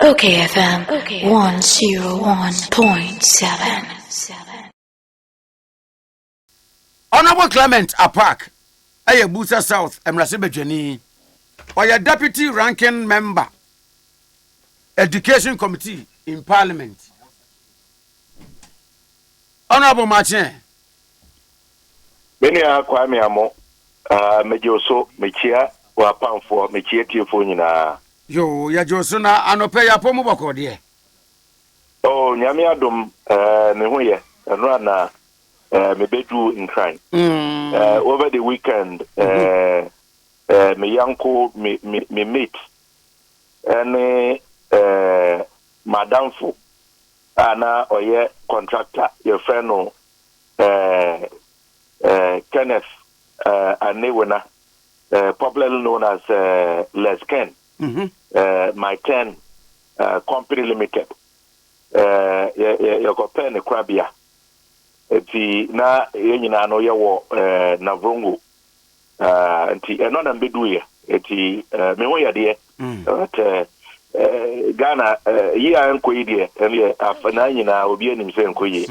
OKFM 101.7. Honorable Clement Apaak, Busa South, Emrasibejani, or your deputy ranking member, Education Committee in Parliament. Honorable Martin. Many are Kwame Amo, Mejoso, Mechia, or Pam for Mechia Tiafonina. Yo, ya Josuna, Anope ya Pomoboko, dear. Oh, Nyamiadum, Nehuye, and Rana, Mebedu in crime. Over the weekend, me uncle, me meet, and Madame Fu, Anna, or ye contractor, your friend, Kenneth, and Newena, popularly known as Les Ken. My 10 company limited. You got pen a crabia. Eti na yenyina no ye wo na vrongo. Enti eno na mbedu ye. Eti me ho ye de. But Ghana yi an ko yi de. Ene afana nyina obi anim se nko yi.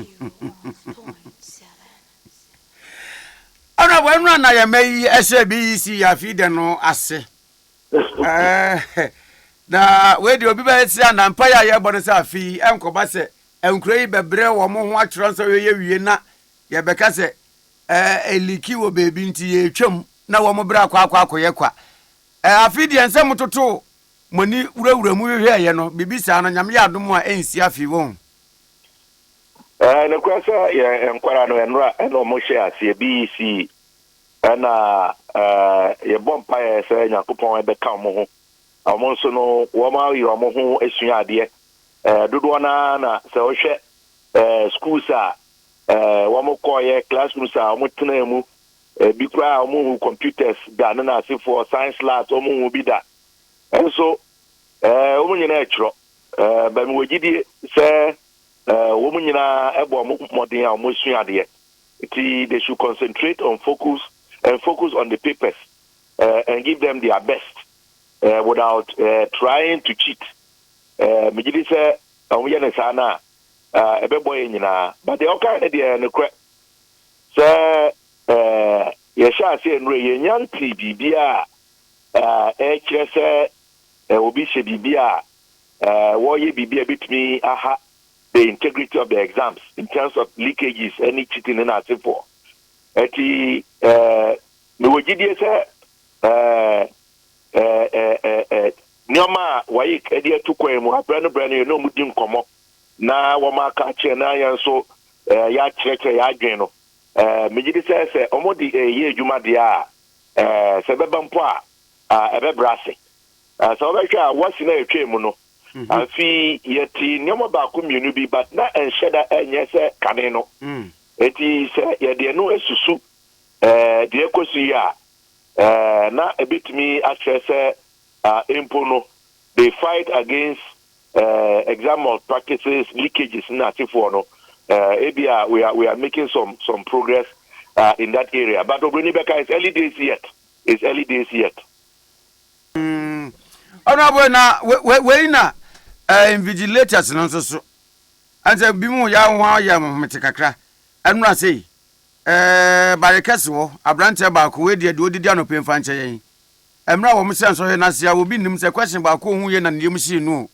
Ana wenra na ye meyi SHS ya fide no ase. Na we de obi ba esi anampa ya ye bono se afi enkoba se enkroi bebre wo mo ho atro so ye wie na ye beka se eliki wo bebi nti ye twam na wo mo bra akwa ye kwa afi de ensem toto moni wurawura mu hwe ye no bibisa no nyame ya adom a ensi afi won na kwasa ye enkwara no enra eno mo hye ase BC na ye bompa ye se nyakopon e beka mo ho amon so no wo ma yiro mo ho esua ade dodo na se wo hwe schools a wo mo koye classrooms a wo tena mu bi kra wo mo computers da na asefo science labs wo mo bi da enso wo mo nyina ekro ba mi wogidi se wo mo nyina ebo mo modern a mo sua ade they should concentrate on focus on the papers and give them their best without trying to cheat. Mijidi say awuye sana ebeboy nyina but the okay dey no kre say ye sha say nre ye nyanti bibia kire say obi hye bibia wo ye bibia bitimi aha the integrity of the exams in terms of leakages any cheating in asset for eti me wogidi say Nyoma wayi edi etukwa mu abrane no mudi nkomo na wo maka che na yan so ya cheche ya adwen no megidi se omodi ye adwuma de a se beba mpo a ebebrase so obehwa wasi na etwe mu no afi yeti nyoma ba ko mienu bi but na enhyeda enye se kane no eti se ye de no esusu de ekosu ya na ebitimi atrese impono they fight against exam malpractices leakages na for no we are making some progress in that area but Obrini Beka is early days yet Honorable na we na invigilators no so anza bimu ya ho ya metekakra enura sei barekese wo abrante ba ko we de odidi anope mfa nche yen emra wo mse nso he na sia obi nim se question ba ko hu ye na ndiem shi nu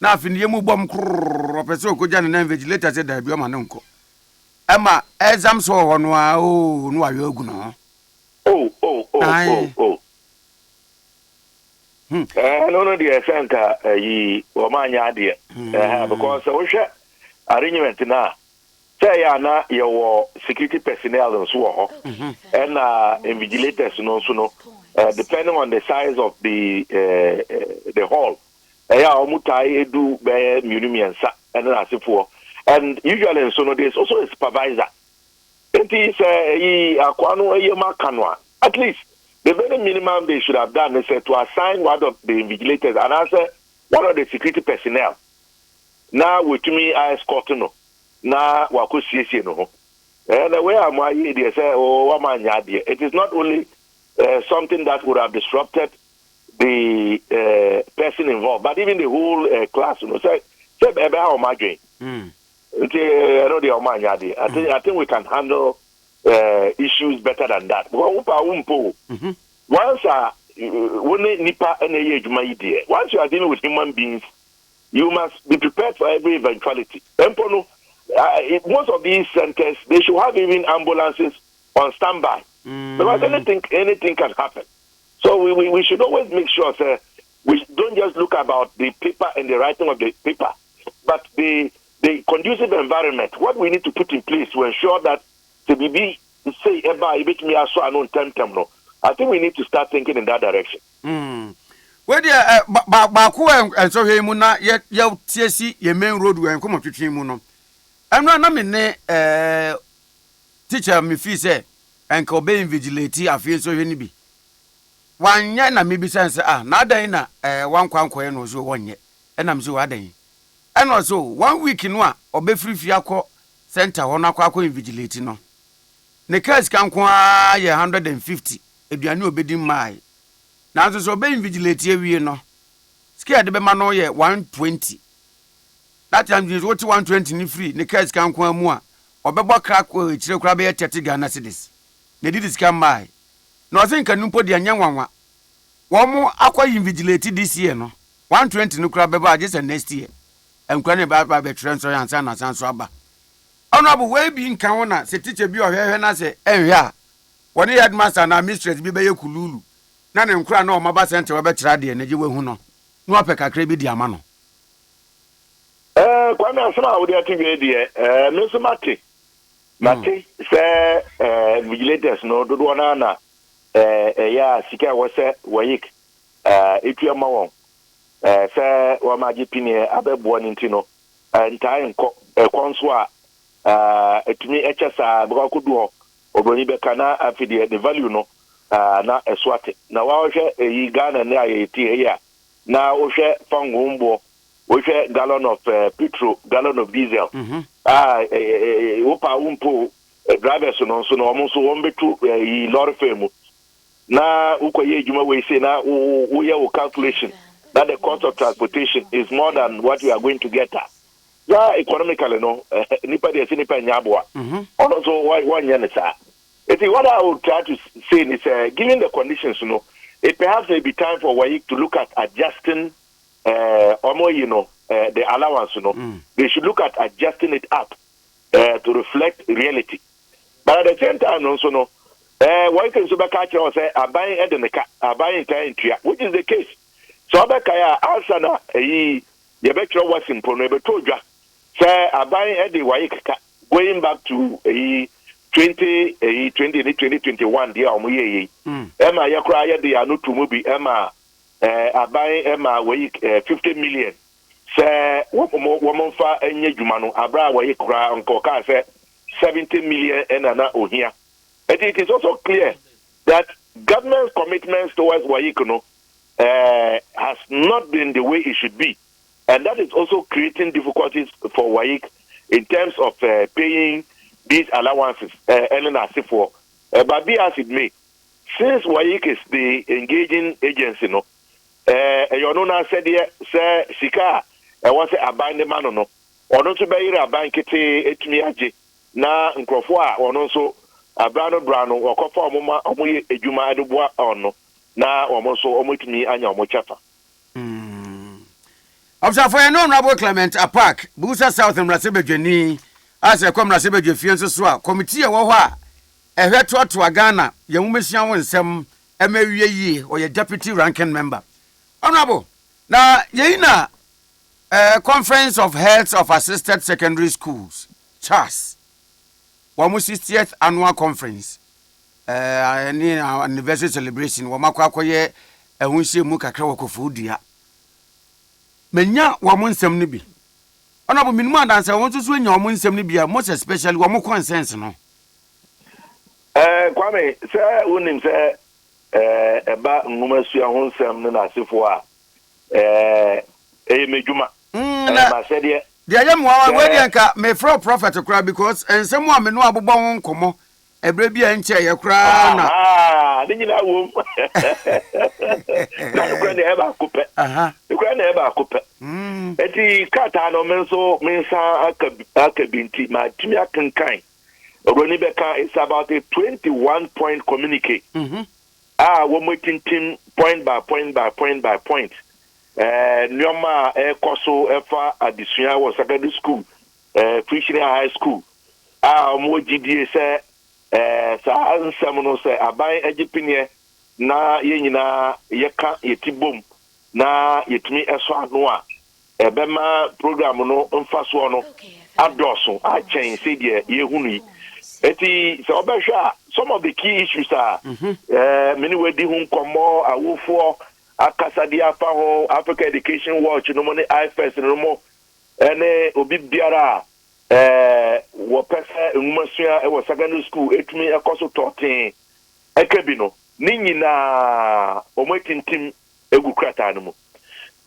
na afi ndiem bom krrr pese okoja na invigilator se da bi o ma nko ema exam so ho no a o no ayo agu no no the center yi wo manya de because we hwe arrangement na say na your security personnel and so on and invigilators no depending on the size of the hall omutai do be munimiensa and asifo and usually so no there's also a supervisor it is akwano makanwa at least the very minimum they should have done is to assign one of the invigilators and answer one of the security personnel now with me I escort no na wakosiesie no and the way am I they say it is not only something that would have disrupted the person involved, but even the whole class, say how am I doing? I think we can handle issues better than that. Once once you are dealing with human beings, you must be prepared for every eventuality. Most of these centers, they should have even ambulances on standby. Because anything can happen. So we should always make sure, sir, we don't just look about the paper and the writing of the paper, but the conducive environment, what we need to put in place to ensure that the BB say I think we need to start thinking in that direction. Where Baku and so he muna yet TSC ye main road when come up to muno. I'm not teacher me fee say and obeying vigilante I feel so any be. One year na maybe sense na na one kwan no so one year and I'm so adan. And also 1 week in one obe free fiako center one akwa vigilante no. Ne case kan kwa ye 150 eduane obedi mai. Na so be vigilante awie no. Scared be ma no ye 120. That time you what 120 ni free ne case kan kwa mu a obebo crack ko chire kura be 30 Ghana cedis. Ne did scam mai. No think kanumpo de anyanwanwa. Wo mu akwa vigilante this year no. 120 no kura be ba just next year. Enkwa ne ba be transfer ansa na sanso aba. Honorable we bi nkan wona se teacher bi ohwehwe na se enhwe a. Woni headmaster na mistress bi be ye kululu. Na ne nkura na o maba center we be kira de na je wehu no. No apekakra bi di ama no. Kwame asema wo de atinwe de no so mate say vigilators no dodo na ya sika wo se wayik etua ma won say wa ma gpini abebo ni ntino ntai nko konso a etumi echesa bega kodu ho oboni be kana afide the value no na eswate na wa hwe eyi Ghana na ayeti ya na wo hwe fangombo we share gallon of petrol, gallon of diesel. Opa umpo drivers no so no almost one betu lorry fame. Na ukoye juma we say na we calculation that the cost of transportation is more than what we are going to get at. Yeah, economically no. Nipa de nipa nyabwa. Also one year sa. What I would try to say is given the conditions, it perhaps may be time for WAEC to look at adjusting the allowance, they should look at adjusting it up to reflect reality. But at the same time, also, one can say, I'm buying Edenica, I'm buying Taintia, which is the case. So, Abakaya, Alsana, you bet your was in Ponebetoja, say, I'm buying Eddie Waika, going back to 2021, dear Omuye, Emma Yakra, the Anutu Mubi, Emma. I buy Emma 50 million. Say, woman for any Jumano, Abra, where you cry on Coca, 70 million and an here. And it is also clear that government's commitments towards Waikono has not been the way it should be. And that is also creating difficulties for WAEC in terms of paying these allowances, but be as it may, since WAEC is the engaging agency, you know, now said here, sir, Sika, I want to abide the man no, or not to buy a bank etmiaji, na Nkrofoa, or also a Brano, or Kofa Moma, or a Juma Dubois, or no, now almost so omit me and your mochapa. Observe for an honorable Clement Apaak, Busa South and Rasebe Jenny, as a come Rasebe Fianso Swa, Committee of Waha, a retro to Agana, young Mission and some MAye or your deputy ranking member. Honorable, now, Yena, Conference of Heads of Assisted Secondary Schools, CHASS, 160th Annual Conference, anniversary celebration, Wamakwakoye, and we see Mukakrawako Fudia. Menya wamunsem ni bi. Honorable minimum dancer want to swing your wamunsem ni bi, most especially wamu consensus no. Kwame, sir, unim say eba nguma su ahonsem na asefo a mejuma. Ma said ye. Dia yam wa we dia nka me from prophet kura because ensem a me no abobon komo ebre bia nche ye kura na. nyina wom. Na ko ne eba akopɛ. Ko ne eba akopɛ. Eti kata no mensa akabinti ma timi akankan. Obroni beka is about a 21-point communique. One more tintim point by point by point by point. Nyoma koso efa adisua was secondary school, Christian high school. Mo GDA say sa ansem no say aban agipinye na ye nyina yeka yetibom na yetumi eso ano a ebema program no mfa so no adoso a chen say de ye hunu yi. Eti so obehwa some of the key issues are many we di hun komo awofo akasa di afa ho Africa Education Watch no mo ne IFS no mo ene obi biara wo pese nmasua e wo secondary school etumi ekoso 13 ekebi no ni nyina o mo tintim egu krata no mo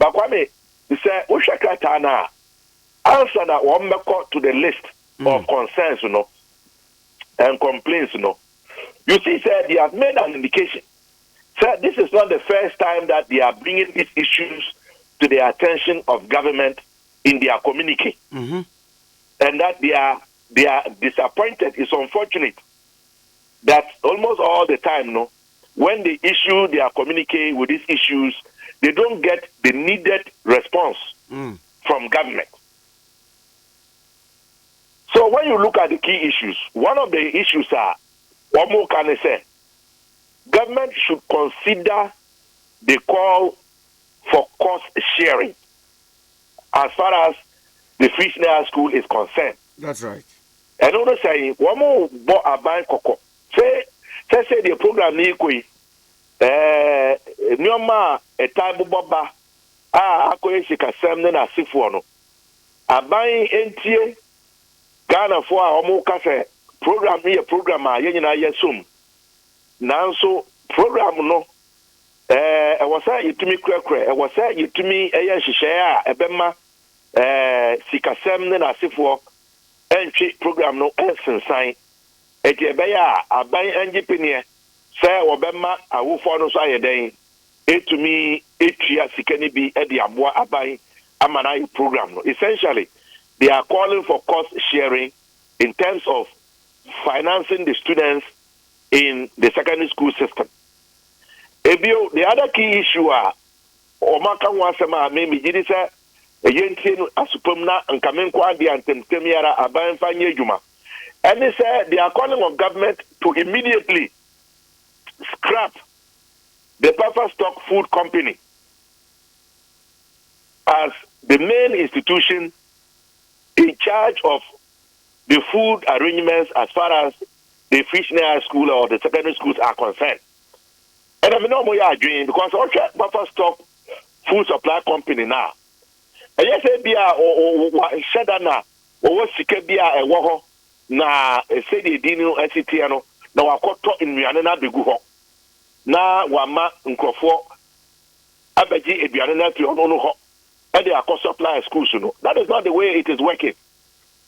bakwame say wo hwa krata na answer na wo mmeko to the list of concerns no and complaints no. You see, sir, they have made an indication. Sir, this is not the first time that they are bringing these issues to the attention of government in their communique. And that they are disappointed. It's unfortunate that almost all the time, no, when they issue their communique with these issues, they don't get the needed response from government. So when you look at the key issues, one of the issues are, what more can I say? Government should consider the call for cost sharing as far as the free senior school is concerned. That's right. And also saying, one more bought a bank coco. Say the program ni koi. Nyoma a time baba. Akoye sikasem na sifu no. Aban entie Ghana for omo kase program here program a yenyina yesum nanso program no e was say yitumi krakra e was say yitumi eye hihye a ebema sikasem ne na asefo entwe program no ensensan eti ebeya aban angipenie say obema awofo no so ayeden etumi etua sikani bi e de aboa aban amana program no essentially they are calling for cost sharing in terms of financing the students in the secondary school system. Ebio, the other key issue are Omaka Wasama maybe did say a yentin asupumna and Kamenkwa di Antemiara Aban Fanye Juma. And they say they are calling on government to immediately scrap the Puffer Stock Food Company as the main institution in charge of the food arrangements as far as the free senior school or the secondary schools are concerned. And I mean, no more are doing because okay, Buffer Stock Food Supply Company now. And yes, or Shadana or what Sikabia and Waho na say the Dino and Citiano now I caught in Mianana Biguho. Na Wama Nkofo Abaji Ebianana Piono. And they are cost supply schools, you know. That is not the way it is working.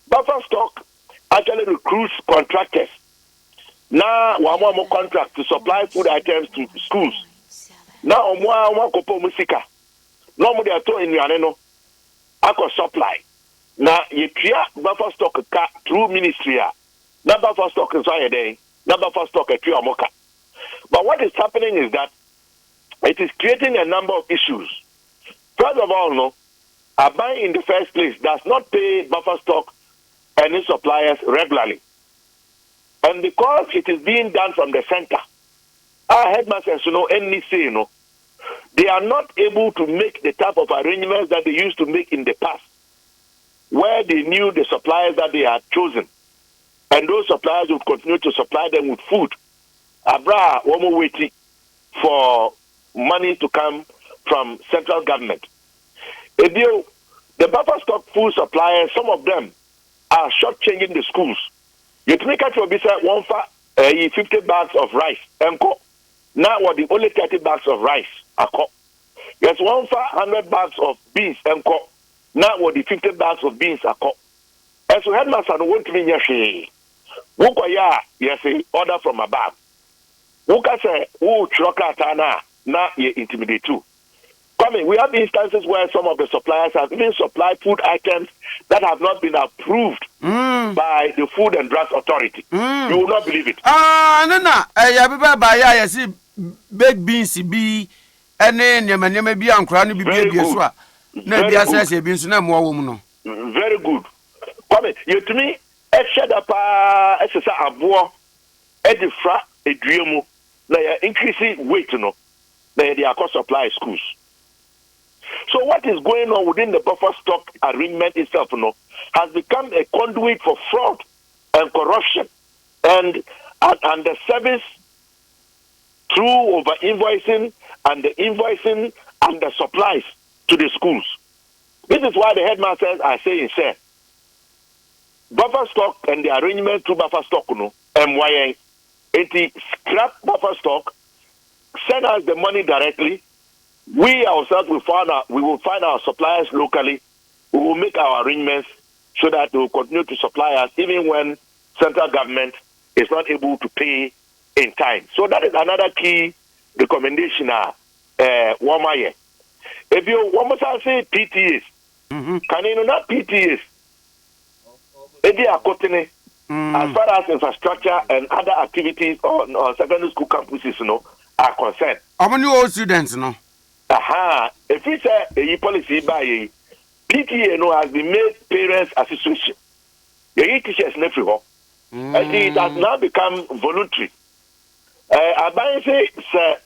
Buffer Stock actually recruits contractors. Now, one more contract to supply food items to schools. Now, one kopo musika. No more they are told in Yaneno. I can supply. Now, you create Buffer Stock through ministry. Now, Buffer Stock is why day. Now, Buffer Stock at Moka. But what is happening is that it is creating a number of issues. First of all, no, Aban in the first place does not pay Buffer Stock and its suppliers regularly. And because it is being done from the center, our headmasters, any say, they are not able to make the type of arrangements that they used to make in the past, where they knew the suppliers that they had chosen. And those suppliers would continue to supply them with food. Abra, woman waiting for money to come from central government. The Buffer Stock food suppliers, some of them are shortchanging the schools. You make it to be said 50 bags of rice. Now what the only 30 bags of rice are called. There's 100 bags of beans. Now what the 50 bags of beans are called. And so headmaster won't mean yes, order from above. Woka say, who Chirokatana, na ye intimidate too. Coming, we have instances where some of the suppliers have even supplied food items that have not been approved by the Food and Drugs Authority. You will not believe it. Ya biba ba ya see baked beans be ene nyama bi ankura no bi so a na bi asese bi nso na mo wo mu no. Very good. Come, you to me, e sheda pa esesa abo e di fra eduemu na ya increasing weight no na ya dey supply schools. So what is going on within the buffer stock arrangement itself has become a conduit for fraud and corruption and the service through over invoicing and the invoicing and the supplies to the schools. This is why the headmasters are saying, sir, buffer stock and the arrangement through buffer stock, MYN, scrap buffer stock, send us the money directly. We ourselves will find our suppliers locally. We will make our arrangements so that they will continue to supply us even when central government is not able to pay in time. So that is another key recommendation. If you want to say PTAs, can you not PTAs? As far as infrastructure and other activities on secondary school campuses, are concerned. How many old students, If we say a policy by PTA has been made parents association. The teachers never and it has now become voluntary. I say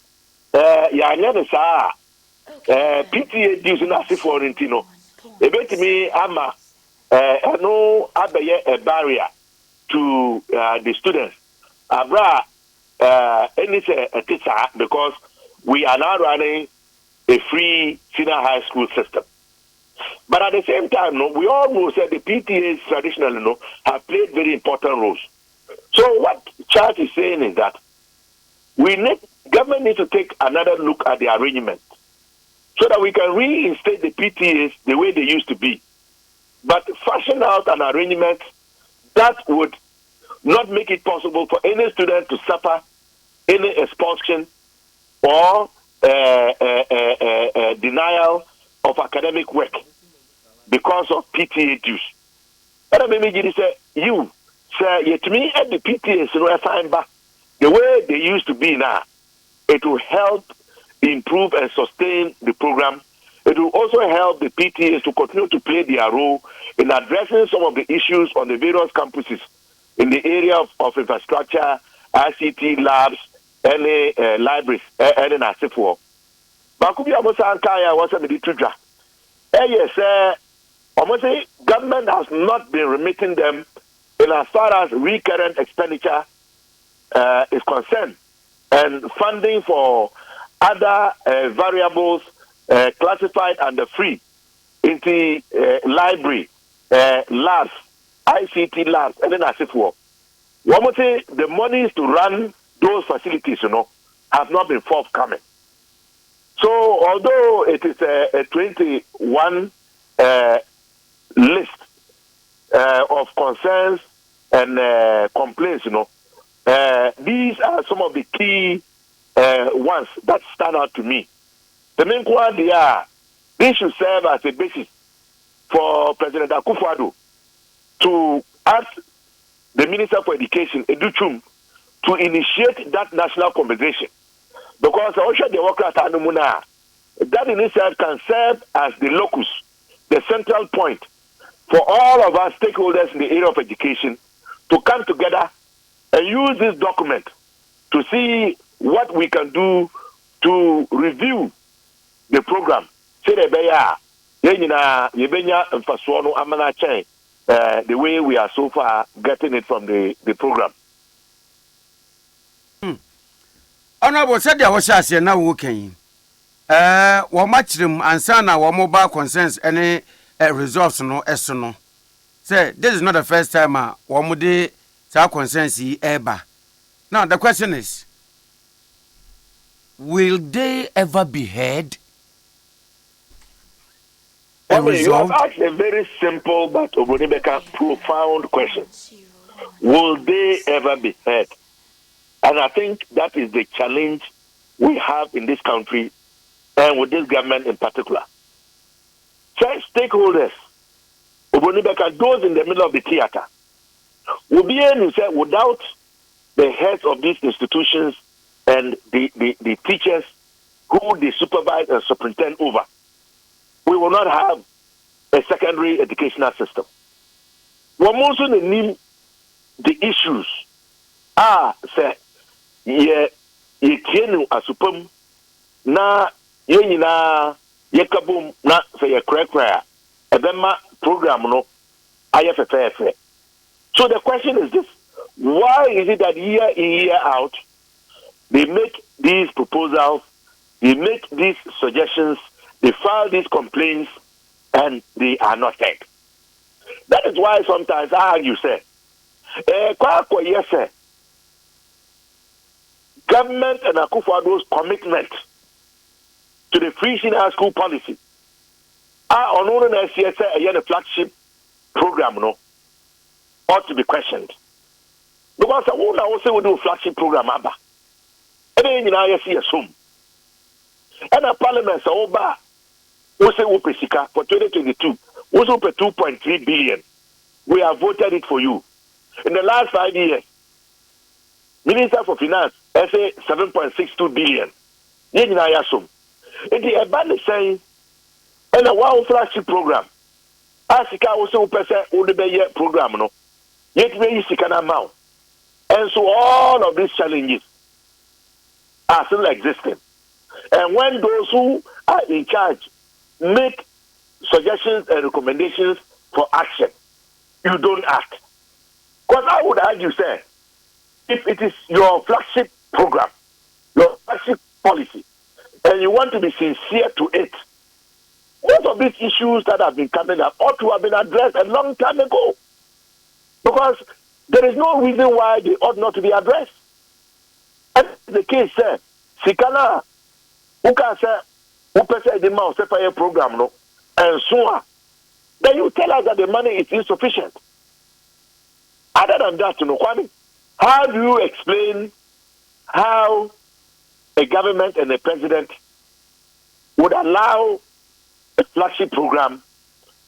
ya never sa PTA dues na se for Rentino. Me ama no abeye a barrier to the students. Abra any say a teacher because we are now running a free senior high school system. But at the same time, we all know that the PTAs traditionally have played very important roles. So what CHASS is saying is that government needs to take another look at the arrangement so that we can reinstate the PTAs the way they used to be. But fashion out an arrangement that would not make it possible for any student to suffer any expulsion or denial of academic work because of PTA dues. And I mean, say you say to me at the PTA the way they used to be now, it will help improve and sustain the program. It will also help the PTAs to continue to play their role in addressing some of the issues on the various campuses in the area of infrastructure, ICT labs, any libraries, any nasifo. Bakubi amosa ankaya wasa meditudra. Yes, almost government has not been remitting them in as far as recurrent expenditure is concerned, and funding for other variables classified under free into library, labs, ICT labs, and then nasifo. The monies to run those facilities, have not been forthcoming. So, although it is a 21 list of concerns and complaints, these are some of the key ones that stand out to me. The main one, this should serve as a basis for President Akufo-Addo to ask the Minister for Education, Educhum, to initiate that national conversation. Because also Democrats that in itself can serve as the locus, the central point for all of our stakeholders in the area of education to come together and use this document to see what we can do to review the program. The way we are so far getting it from the program. Honorable said there was a now working. What much them and son our mobile concerns any results no esono. Say this is not the first time one would day concerns ever. Now the question is, will they ever be heard? You have asked a very simple but profound question. Will they ever be heard? And I think that is the challenge we have in this country and with this government in particular. Church stakeholders, those in the middle of the theater, will be able to say without the heads of these institutions and the teachers who they supervise and superintend over, we will not have a secondary educational system. We're also need the issues. Say, ye tienu asupum na ye na ye kabum na say ye kra ebema program no ayefefe. So the question is this: why is it that year in year out they make these proposals, they make these suggestions, they file these complaints, and they are not heard? That is why sometimes I argue, say, yes, sir. Government and Akufo-Addo's commitment to the free senior school policy are on a flagship program, no, ought to be questioned. Because I won't also we do a flagship program, Abba. And then I see a sum. And a parliament, so Oba, we say Upesika for 2022, we say 2.3 billion. We have voted it for you. In the last 5 years, Minister for Finance, I say 7.62 billion. Yen na yasum. And the Eban is saying, and a wow flagship program. Asika also pese udebeye program no. Yet we sikana amount. And so all of these challenges are still existing. And when those who are in charge make suggestions and recommendations for action, you don't act. Because I would argue, sir, if it is your flagship program, your flagship policy, and you want to be sincere to it, most of these issues that have been coming up ought to have been addressed a long time ago. Because there is no reason why they ought not to be addressed. And the case, sir, Sikana, who can say, who can say the mouse fire program, no, and so on, then you tell us that the money is insufficient. Other than that, you know, Kwame, how do you explain how a government and a president would allow a flagship program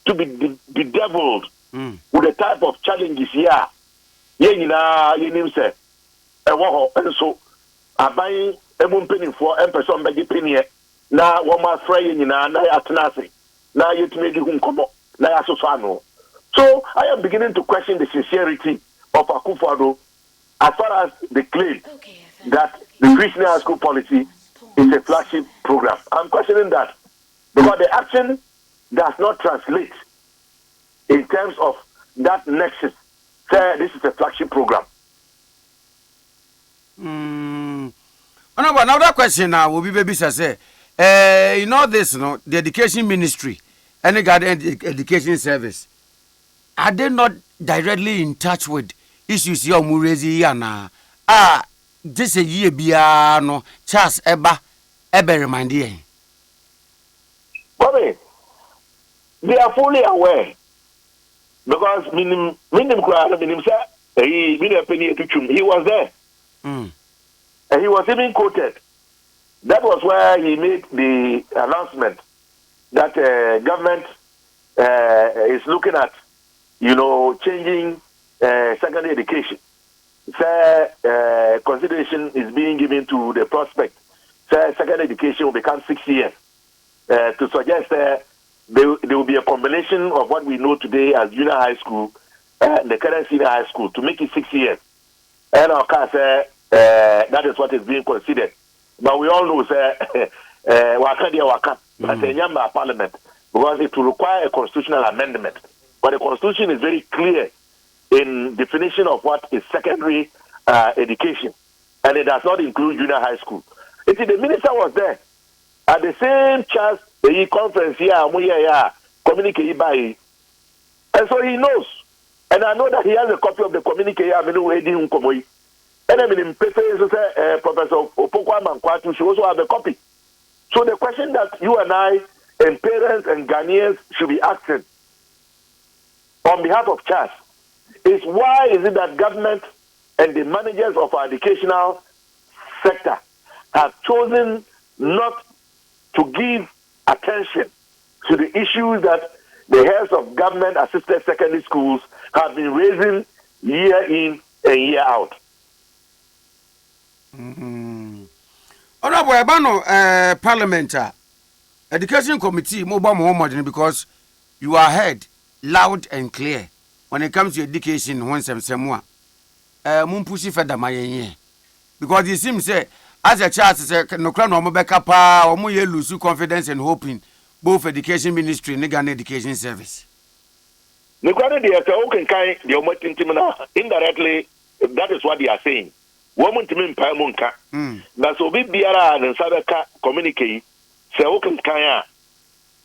to be bedeviled with the type of challenges here? And so, I buy a moon penny for a person by the penny. Now, one more fray in Atanasi. Now, you made you come up. Now, so, I am beginning to question the sincerity of Akufo-Addo as far as the claim that the free senior school policy is a flagship program. I'm questioning that because the action does not translate in terms of that nexus. Say this is a flagship program. Another question now will be baby say, you know this, no, the education ministry and the guardian education service, are they not directly in touch with issues your murezi yana? This a year no CHASS eba remind you. Bobby, they are fully aware because minim he was there. And he was even quoted. That was where he made the announcement that government is looking at, changing secondary education. Consideration is being given to the prospect. Secondary education will become 6 years. To suggest there will be a combination of what we know today as junior high school and the current senior high school to make it 6 years. And of course, that is what is being considered. But we all know, parliament, because it will require a constitutional amendment. But the constitution is very clear in definition of what is secondary education, and it does not include junior high school. The minister was there at the same CHASS conference here, communique by, and so he knows. And I know that he has a copy of the communique. And I mean, in Professor Opokwa Mankwatu, she also have a copy. So the question that you and I, and parents and Ghanaians should be asking on behalf of CHASS is why is it that government and the managers of our educational sector have chosen not to give attention to the issues that the heads of government-assisted secondary schools have been raising year in and year out. Honorable Ebano, Parliament, Education Committee, mobile Muhammad, because you are heard loud and clear when it comes to education. When some Mumpushi further my because it seems as a CHASS no crown or backup or more lose confidence and hoping both education ministry and Ghana education service. Indirectly, that is what they are saying. Woman to me, Pamunka. That's Obi Biara and Sadaka communicate. Say, Okan Kaya.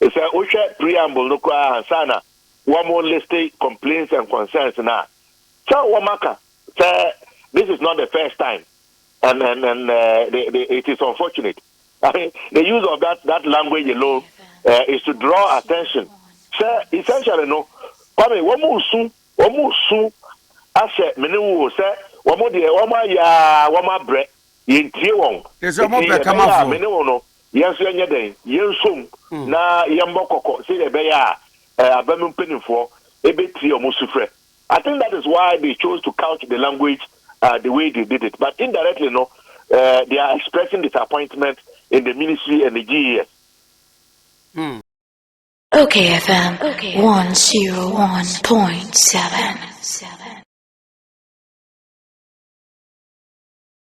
It's a Usha preamble, no cry, Sana. One more listed complaints and concerns now. So, Wamaka, say, this is not the first time. And it is unfortunate. I mean, the use of that language alone is to draw attention. So, essentially, no. Kwame, one more soon, I said, Menu, sir. Wamo de wama bre yentie won eso mo pe kama fo me ne wono yenso enye den yensom na yembo kokko say e be ya abam mpenifo ebetie omo sufre. I think that is why they chose to couch the language the way they did it, but indirectly no they are expressing disappointment in the ministry and the GES. OKFM 101.7